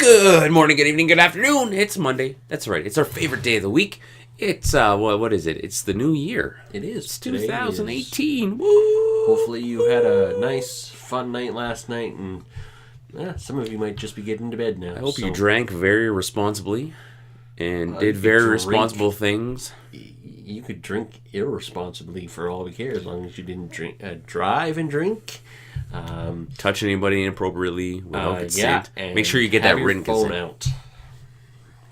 Good morning, good evening, good afternoon. It's Monday. That's right. It's our favorite day of the week. It's what is it? It's the new year. It is. It's Today 2018. is. Woo! Hopefully you had a nice, fun night last night, and some of you might just be getting to bed now. I hope you drank very responsibly and did you very drink. responsible things. You could drink irresponsibly for all we care, as long as you didn't drive and drink. Touch anybody inappropriately without consent. And make sure you get that your written phone consent. out.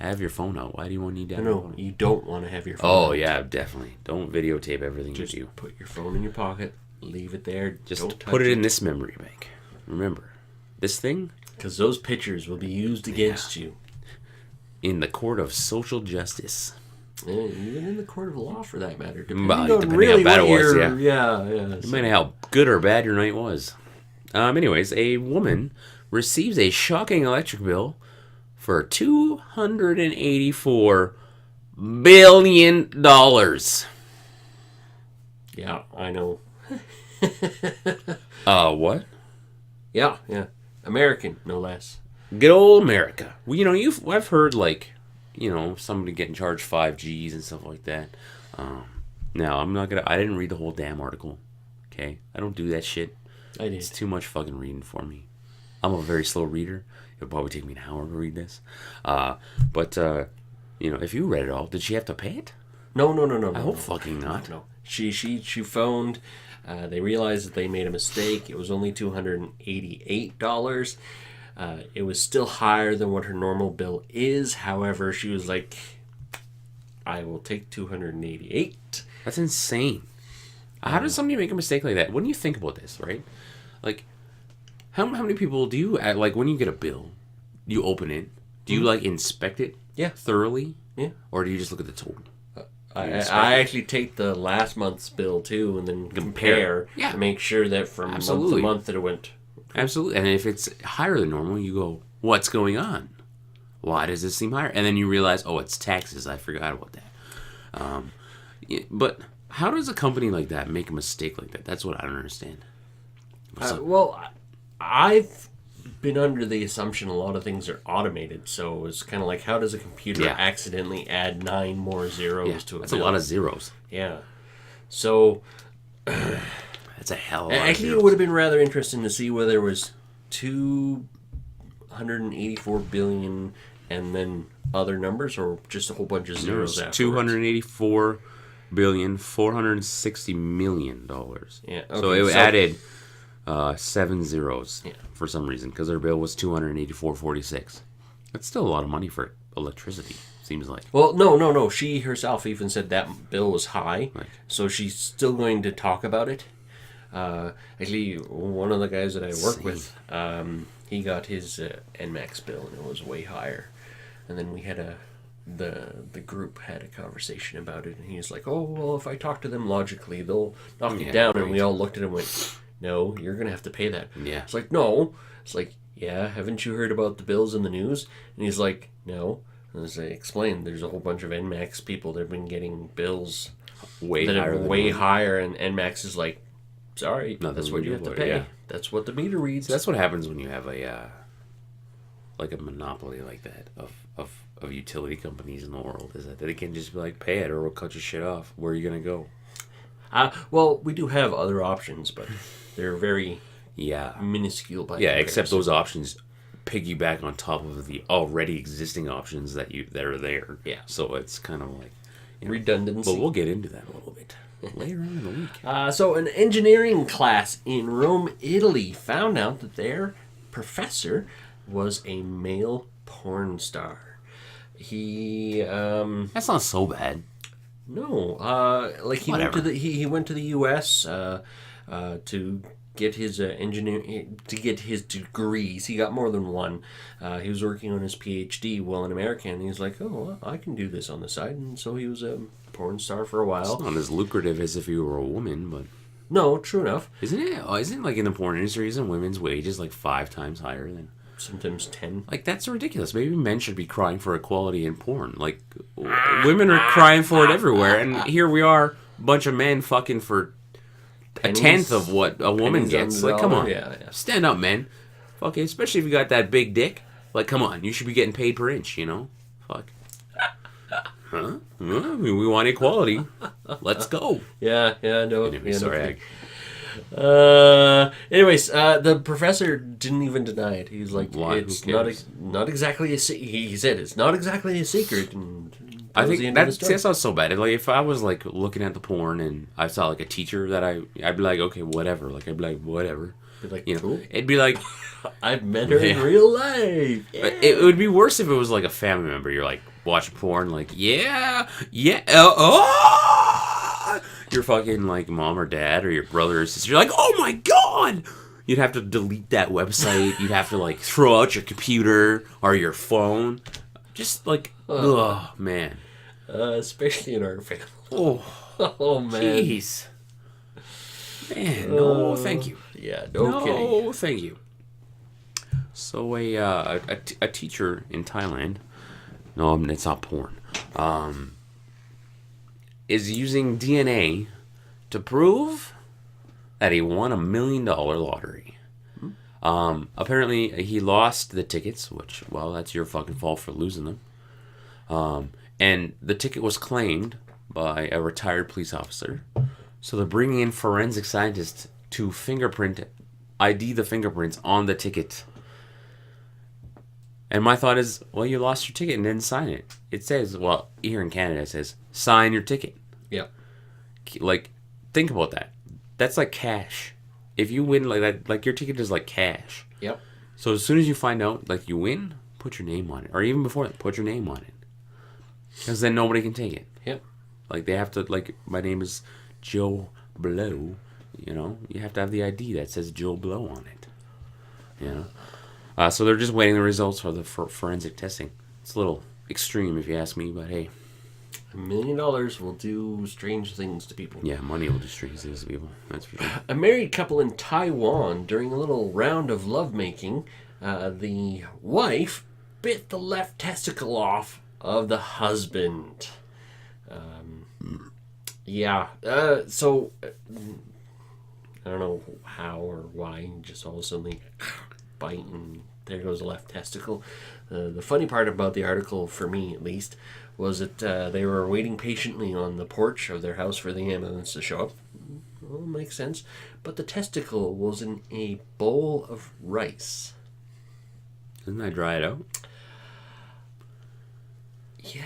Have your phone out. Why do you want to need that? No, you don't want to have your phone Oh, out. yeah, definitely. Don't videotape everything Just you do. put your phone in your pocket, leave it there. Just don't put touch it in this memory bank. Remember, this thing because those pictures will be used against you. in the court of social justice. Even in the court of law, for that matter. Depending Well, on depending really how bad what it was, your- yeah. Yeah. Depending how good or bad your night was. Anyways, a woman receives a shocking electric bill for $284 billion. Yeah, I know. What? Yeah. American, no less. Good old America. Well, I've heard somebody getting charged 5Gs and stuff like that. Now I didn't read the whole damn article. Okay, I don't do that shit. I did. It's too much fucking reading for me. I'm a very slow reader. It'll probably take me an hour to read this. But if you read it all, did she have to pay it? No. I hope fucking not. No. She phoned. They realized that they made a mistake. It was only $288. It was still higher than what her normal bill is. However, she was like, I will take $288. That's insane. How does somebody make a mistake like that? When you think about this, right? Like, how many people do you, when you get a bill, you open it, do you, inspect it thoroughly? Yeah. Or do you just look at the total? I actually take the last month's bill, too, and then compare to make sure that from month to month that it went. Absolutely. And if it's higher than normal, you go, what's going on? Why does this seem higher? And then you realize, oh, it's taxes. I forgot about that. But how does a company like that make a mistake like that? That's what I don't understand. I've been under the assumption a lot of things are automated. So it's kind of like, how does a computer accidentally add 9 more zeros to it? That's a lot of zeros. Yeah. So that's a hell of a lot. Actually, it would have been rather interesting to see whether there was 284 billion and then other numbers, or just a whole bunch of zeros afterwards. $284,460 million. Yeah. Okay, so it added 7 zeros for some reason, because their bill was $284.46. That's still a lot of money for electricity, seems like. Well, no. She herself even said that bill was high, right. So she's still going to talk about it. Actually, one of the guys that I work with, he got his NMAX bill, and it was way higher. And then we had the group had a conversation about it, and he's like, "Oh, well, if I talk to them logically, they'll knock it down." Right. And we all looked at him and went, "No, you're going to have to pay that." Yeah. It's like, "No." It's like, "Yeah, haven't you heard about the bills in the news?" And he's like, "No." And as I explained, there's a whole bunch of NMAX people that have been getting bills way higher, and NMAX is like, "Sorry, that's what you have to pay. Yeah. That's what the meter reads." So that's what happens when you have a monopoly like that of utility companies in the world, is that they can just be like, pay it or we'll cut your shit off. Where are you going to go? Well, we do have other options, but they're very minuscule by comparison. Except those options piggyback on top of the already existing options that are there. Yeah. So it's kind of like redundancy. But we'll get into that a little bit later on in the week. So an engineering class in Rome, Italy found out that their professor was a male porn star. That's not so bad. No, he went to the U.S. To get his degrees. He got more than one. He was working on his PhD while in America, and he's like, "Oh, well, I can do this on the side." And so he was a porn star for a while. It's not as lucrative as if you were a woman, but no, true enough. Isn't it? Isn't like in the porn industry, isn't women's wages like 5 times higher than? Sometimes 10. Like, that's ridiculous. Maybe men should be crying for equality in porn. Like, women are crying for it everywhere, and here we are, a bunch of men fucking for pennies, a tenth of what a woman gets. Like, come on. Yeah. Stand up, men. Fucking, especially if you got that big dick. Like, come on, you should be getting paid per inch, you know? Fuck. Huh? Well, we want equality. Let's go. Yeah, no. Anyway, yeah, sorry. No kidding. Anyways, the professor didn't even deny it. He's like, Why? it's Who cares? not exactly a secret. He said it's not exactly a secret. And I that was the think end of the story. that's not so bad. Like, if I was like looking at the porn and I saw like a teacher that I'd be like, okay, whatever. Like, I'd be like, whatever. Be like, You know, cool. it'd be like, I've met her in Yeah. real life. Yeah. but it would be worse if it was like a family member. You're like watching porn, like, yeah, your fucking like mom or dad or your brother or sister. You're like, oh my god. You'd have to delete that website. You'd have to like throw out your computer or your phone. Just like, oh man. Especially in our family. Oh, Oh man. jeez. Man, no, thank you. Yeah, no kidding. No, thank you. So a teacher in Thailand, no, it's not porn, is using DNA to prove that he won $1 million lottery. Apparently he lost the tickets, which, well, that's your fucking fault for losing them. And the ticket was claimed by a retired police officer. So they're bringing in forensic scientists to ID the fingerprints on the ticket. And my thought is, well, you lost your ticket and didn't sign it. It says, well, here in Canada, it says, sign your ticket. Yeah. Like, think about that. That's like cash. If you win like that, like your ticket is like cash. Yep. So as soon as you find out, like you win, put your name on it. Or even before that, put your name on it. Because then nobody can take it. Yep. Like, they have to, like, my name is Joe Blow. You know, you have to have the ID that says Joe Blow on it. You know? So they're just waiting the results for the forensic testing. It's a little extreme if you ask me, but hey. $1 million will do strange things to people. Yeah, money will do strange things to people. That's for sure. A married couple in Taiwan, during a little round of lovemaking, the wife bit the left testicle off of the husband. So I don't know how or why, just all of a sudden they bite and there goes the left testicle. The funny part about the article, for me at least, was that they were waiting patiently on the porch of their house for the ambulance to show up. Well, makes sense. But the testicle was in a bowl of rice. Doesn't that dry it out? Yeah.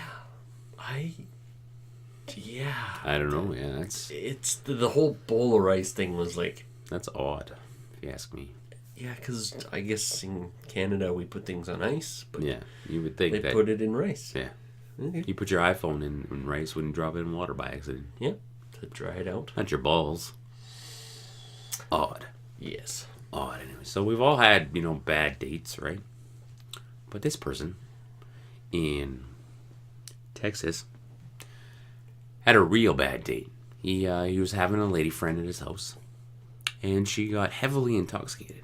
I don't know. Yeah, It's the whole bowl of rice thing was like... that's odd, if you ask me. Yeah, because I guess in Canada we put things on ice, but Yeah, you would think they that. put it in rice. Yeah. Okay. You put your iPhone in rice, wouldn't drop it in water by accident. Yeah, to dry it out. Not your balls. Odd. Yes. Odd, anyway. So we've all had, bad dates, right? But this person in Texas had a real bad date. He was having a lady friend at his house, and she got heavily intoxicated.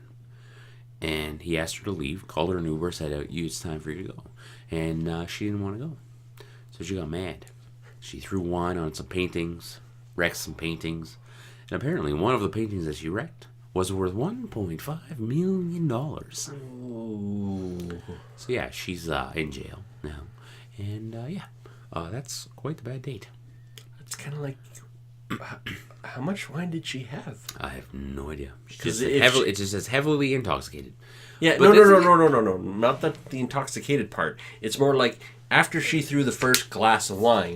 And he asked her to leave, called her an Uber, said, it's time for you to go. And she didn't want to go. So she got mad. She threw wine on some paintings, wrecked some paintings. And apparently one of the paintings that she wrecked was worth $1.5 million. Ooh. So yeah, she's in jail now. And that's quite the bad date. It's kind of like... How much wine did she have? I have no idea. It 'Cause just says heavily intoxicated. Yeah, But no. Not the intoxicated part. It's more like after she threw the first glass of wine.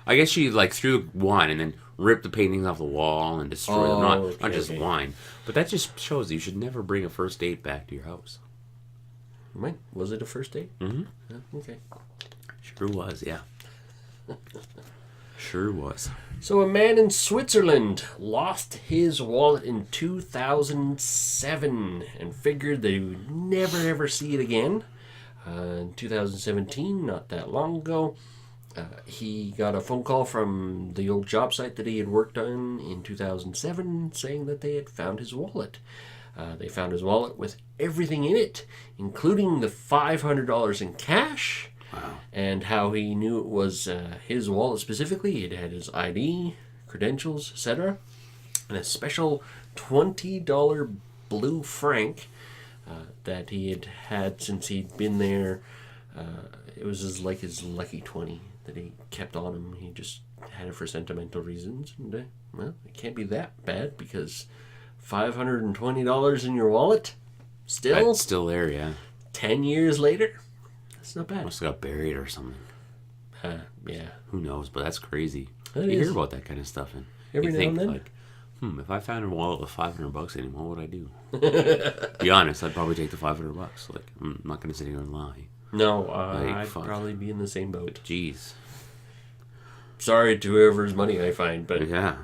I guess she threw wine and then ripped the paintings off the wall and destroyed them. Not just wine. But that just shows that you should never bring a first date back to your house. Right? Was it a first date? Mm-hmm. Yeah, okay. Sure was, yeah. Sure was. So a man in Switzerland lost his wallet in 2007 and figured they would never ever see it again. In 2017, not that long ago, he got a phone call from the old job site that he had worked on in 2007 saying that they had found his wallet. They found his wallet with everything in it, including the $500 in cash. Wow. And how he knew it was his wallet specifically. It had his ID, credentials, etc. And a special $20 blue franc that he had since he'd been there. It was his lucky 20 that he kept on him. He just had it for sentimental reasons. And, well, it can't be that bad because $520 in your wallet, It's still there, yeah. 10 years later, that's not bad. Must have got buried or something. Yeah. Who knows? But that's crazy. That you is. hear about that kind of stuff, and Every you now think and then. like, if I found a wallet with $500 in it, what would I do? Be honest, I'd probably take the $500. Like, I'm not going to sit here and lie. No, Like, I'd fuck. probably be in the same boat. Jeez. Sorry to whoever's money I find, but Yeah.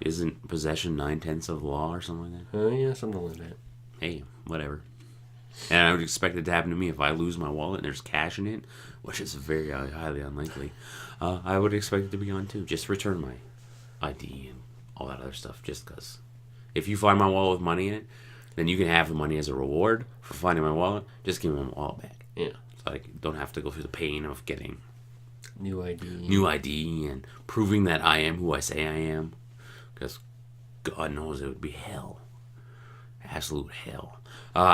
Isn't possession 9/10 of the law or something like that? yeah, something like that. Hey, whatever. And I would expect it to happen to me if I lose my wallet and there's cash in it, which is very highly unlikely. I would expect it to be gone too. Just return my ID and all that other stuff. Just because. If you find my wallet with money in it, then you can have the money as a reward for finding my wallet. Just give me my wallet back. Yeah, So I don't have to go through the pain of getting new ID. new ID and proving that I am who I say I am. Because God knows it would be hell. Absolute hell.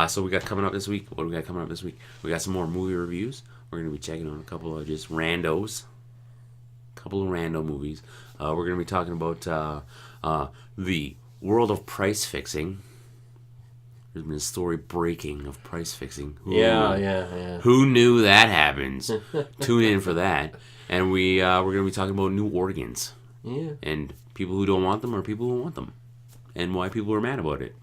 So we got coming up this week. What do we got coming up this week? We got some more movie reviews. We're going to be checking on a couple of just randos. Couple of rando movies. We're going to be talking about the world of price fixing. There's been a story breaking of price fixing. Yeah. Who knew that happens? Tune in for that. And we're going to be talking about new organs. Yeah. And people who don't want them or people who want them. And why people are mad about it.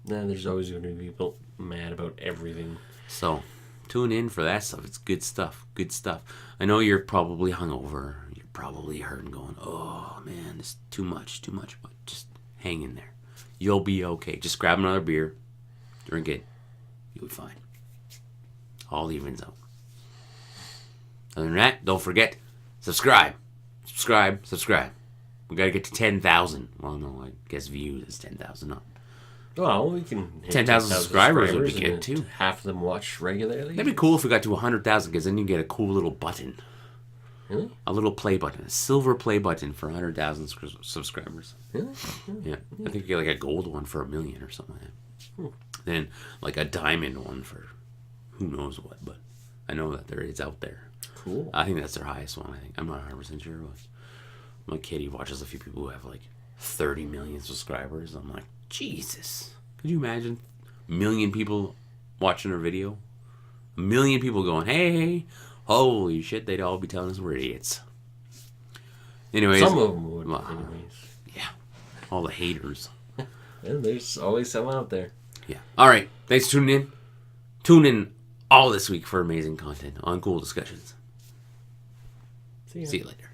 Nah, there's always going to be people mad about everything. So, tune in for that stuff. It's good stuff. Good stuff. I know you're probably hungover. You're probably hurting going, oh man, it's too much. But just hang in there. You'll be okay. Just grab another beer. Drink it. You'll be fine. All evens out. Other than that, don't forget, subscribe. We gotta get to 10,000. Well, no, I guess views is 10,000 up. Well, we can hit 10,000 subscribers would be good, and too. Half of them watch regularly. That'd be cool if we got to 100,000, because then you get a cool little button. Really? A little play button. A silver play button for 100,000 subscribers. Really? Yeah. I think you get like a gold one for 1 million or something like that. Then like a diamond one for who knows what, but I know that there is out there. Cool. I think that's their highest one, I think. I'm not 100% sure, but my kid, he watches a few people who have like 30 million subscribers. I'm like, Jesus. Could you imagine 1 million people watching our video? 1 million people going, hey, holy shit, they'd all be telling us we're idiots. Anyways. Some of them would, well, anyways. Yeah. All the haters. And there's always some out there. Yeah. All right. Thanks for tuning in. Tune in all this week for amazing content on Cool Discussions. See ya. See you later.